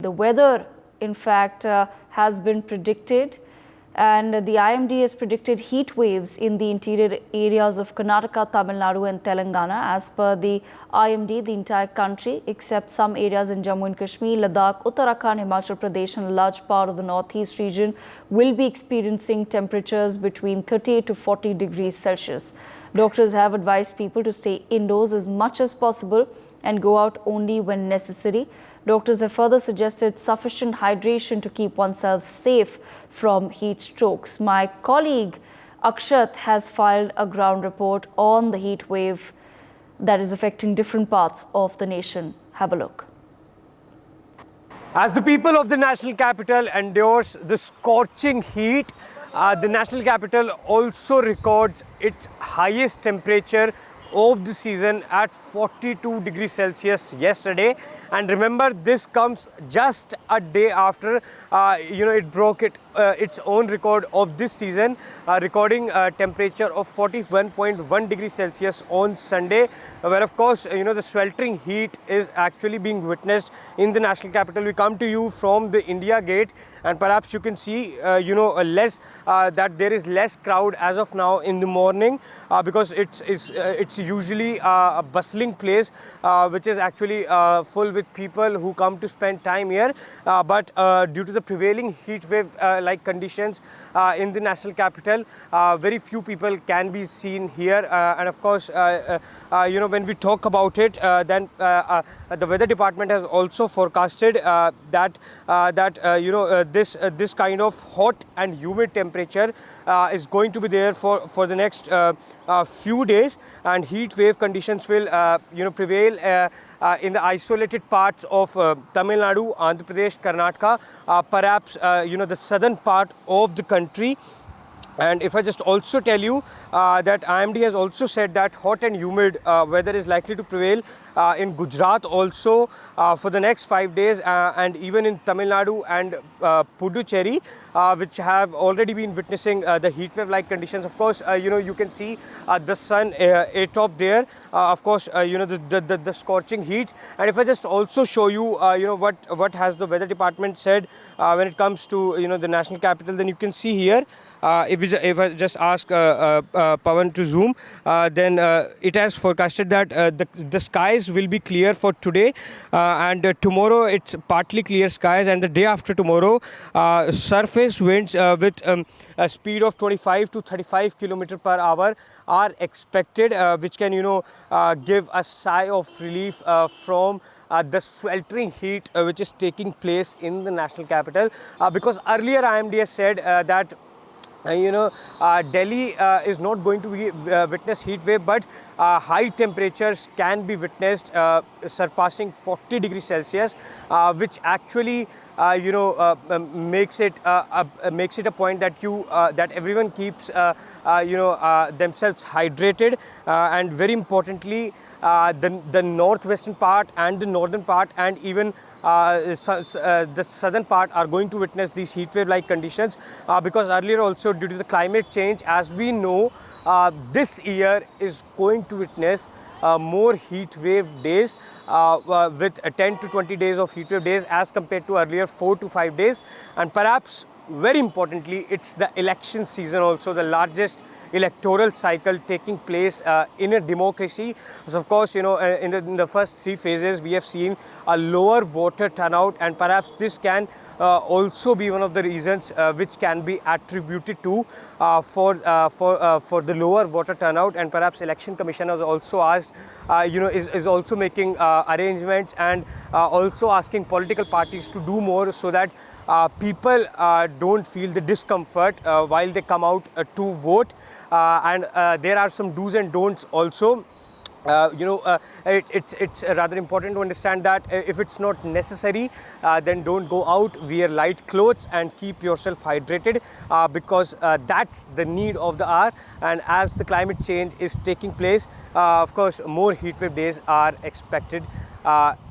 The weather, in fact, has been predicted, and the IMD has predicted heat waves in the interior areas of Karnataka, Tamil Nadu and Telangana. As per the IMD, the entire country, except some areas in Jammu and Kashmir, Ladakh, Uttarakhand, Himachal Pradesh and a large part of the northeast region will be experiencing temperatures between 38 to 40 degrees Celsius. Doctors have advised people to stay indoors as much as possible and go out only when necessary. Doctors have further suggested sufficient hydration to keep oneself safe from heat strokes. My colleague Akshat has filed a ground report on the heat wave that is affecting different parts of the nation. Have a look. As the people of the national capital endures the scorching heat, the national capital also records its highest temperature of the season at 42 degrees Celsius yesterday. And remember, this comes just a day after it broke its own record of this season, recording a temperature of 41.1 degrees Celsius on Sunday, where of course the sweltering heat is actually being witnessed in the national capital. We come to you from the India Gate, and perhaps you can see that there is less crowd as of now in the morning, because it's usually a bustling place which is actually full with people who come to spend time here, but due to the prevailing heat wave like conditions in the national capital, very few people can be seen here. And of course when we talk about it, then the weather department has also forecasted that this kind of hot and humid temperature is going to be there for the next few days, and heat wave conditions will prevail in the isolated parts of Tamil Nadu, Andhra Pradesh, Karnataka, perhaps the southern part of the country. And if I just also tell you that IMD has also said that hot and humid weather is likely to prevail in Gujarat also for the next 5 days, and even in Tamil Nadu and Puducherry, which have already been witnessing the heat wave like conditions. Of course, you can see the sun atop there, of course, the scorching heat. And if I just also show you what has the weather department said when it comes to the national capital, then you can see here. If I just ask Pawan to zoom, then it has forecasted that the skies will be clear for today, and tomorrow it's partly clear skies, and the day after tomorrow surface winds with a speed of 25 to 35 km per hour are expected, which can give a sigh of relief from the sweltering heat which is taking place in the national capital, because earlier IMD has said that Delhi is not going to witness heat wave, but high temperatures can be witnessed surpassing 40 degrees Celsius, which actually makes it a point that everyone keeps themselves hydrated, and very importantly the northwestern part and the northern part and even the southern part are going to witness these heat wave like conditions, because earlier also, due to the climate change, as we know, this year is going to witness more heat wave days, with 10 to 20 days of heat wave days as compared to earlier 4 to 5 days. And perhaps very importantly, it's the election season also, the largest electoral cycle taking place in a democracy. So of course, in the first 3 phases, we have seen a lower voter turnout, and perhaps this can also be one of the reasons which can be attributed to for the lower voter turnout. And perhaps Election Commission has also asked, is also making arrangements and also asking political parties to do more, so that people don't feel the discomfort while they come out to vote. And there are some do's and don'ts also. It's rather important to understand that if it's not necessary, then don't go out, wear light clothes and keep yourself hydrated, because that's the need of the hour. And as the climate change is taking place, of course, more heatwave days are expected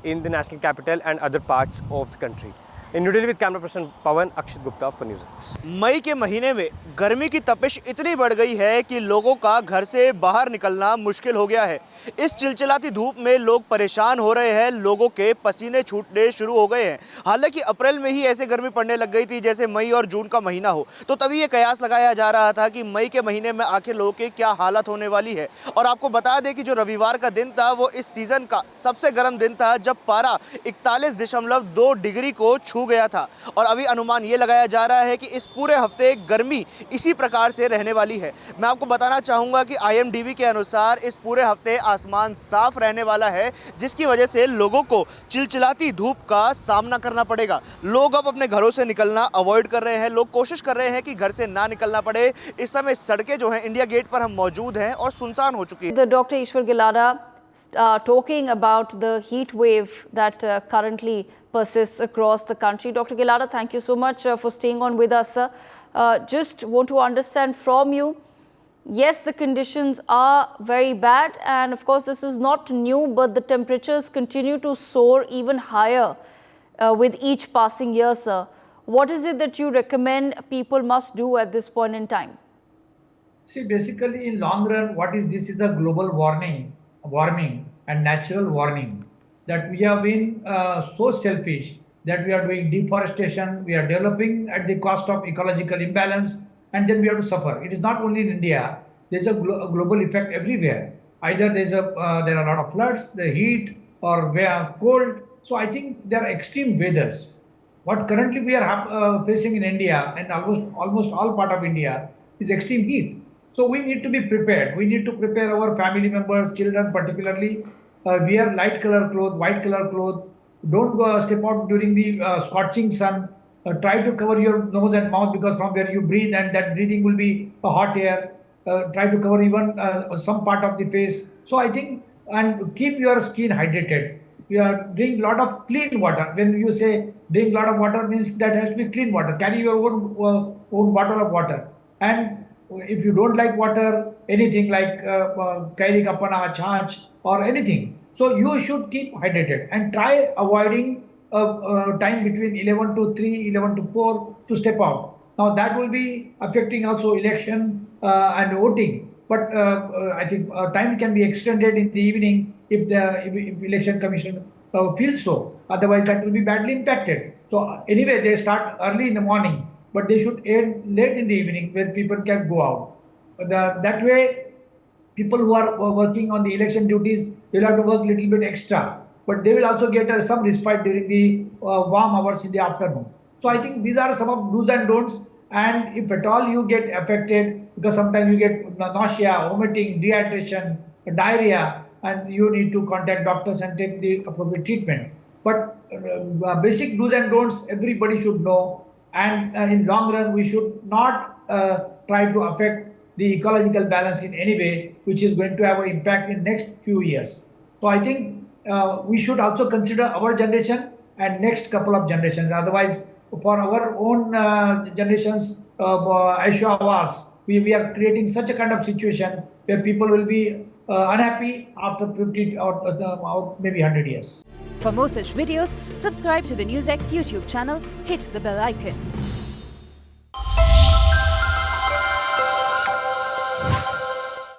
in the national capital and other parts of the country. In New Delhi with camera person Pawan, Akshit Gupta for NewsX. मई के महीने में गर्मी की तपिश इतनी बढ़ गई है कि लोगों का घर से बाहर निकलना मुश्किल हो गया है। इस चिलचिलाती धूप में लोग परेशान हो रहे हैं, लोगों के पसीने छूटने शुरू हो गए हैं। हालांकि अप्रैल में ही ऐसे गर्मी पड़ने लग गई थी जैसे मई और जून का महीना हो, तो तभी ये कयास लगाया जा रहा था कि मई के महीने में आखिर लोगों की क्या हालत होने वाली है। और आपको बता दें कि जो रविवार का दिन था वो इस सीज़न का सबसे गर्म दिन था, जब पारा 41.2 डिग्री को छू गया था। और अभी अनुमान ये लगाया जा रहा है कि इस पूरे हफ्ते गर्मी इसी प्रकार से रहने वाली है। मैं आपको बताना चाहूँगा कि IMDb के अनुसार इस पूरे हफ्ते आसमान साफ रहने वाला है, जिसकी वजह से लोगों को चिलचिलाती धूप का सामना करना पड़ेगा। लोग अब अपने घरों से निकलना अवॉइड कर रहे हैं, लोग कोशिश कर रहे हैं कि घर से ना निकलना पड़े। इस समय सड़कें जो हैं, इंडिया गेट पर हम मौजूद हैं और सुनसान हो चुकी है। Dr. Ishwar Gilada talking about the heat wave that currently persists across the country. Dr. Gilada, thank you so much for staying on with us, sir. Just want to understand from you, yes, the conditions are very bad, and of course this is not new, but the temperatures continue to soar even higher with each passing year, sir. What is it that you recommend people must do at this point in time? See, basically, in long run, what is this is a global warming and natural warning, that we have been so selfish that we are doing deforestation, we are developing at the cost of ecological imbalance, and then we have to suffer. It is not only in India. There is a global effect everywhere. Either there are a lot of floods, the heat, or cold. So I think there are extreme weathers. What currently we are facing in India and almost all part of India is extreme heat. So we need to be prepared. We need to prepare our family members, children particularly. Wear light color clothes, white color clothes. Don't go step out during the scorching sun. Try to cover your nose and mouth, because from where you breathe, and that breathing will be hot air. Try to cover even some part of the face. So I think, and keep your skin hydrated. Drink a lot of clean water. When you say drink a lot of water, means that has to be clean water. Carry your own bottle of water. And if you don't like water, anything like kairi kapana, chach, or anything, so you should keep hydrated and try avoiding time between 11 to 3, 11 to 4 to step out. Now that will be affecting also election and voting. But I think time can be extended in the evening if election commission feels so. Otherwise, that will be badly impacted. So anyway, they start early in the morning, but they should end late in the evening where people can go out. That way, people who are working on the election duties will have to work a little bit extra, but they will also get some respite during the warm hours in the afternoon. So I think these are some of do's and don'ts. And if at all you get affected, because sometimes you get nausea, vomiting, dehydration, diarrhea, and you need to contact doctors and take the appropriate treatment. But basic do's and don'ts everybody should know. And in long run, we should not try to affect the ecological balance in any way, which is going to have an impact in next few years. So I think we should also consider our generation and next couple of generations. Otherwise, for our own generations, Aishwar's, we are creating such a kind of situation where people will be unhappy after 50 or maybe 100 years. For more such videos, subscribe to the NewsX YouTube channel, hit the bell icon.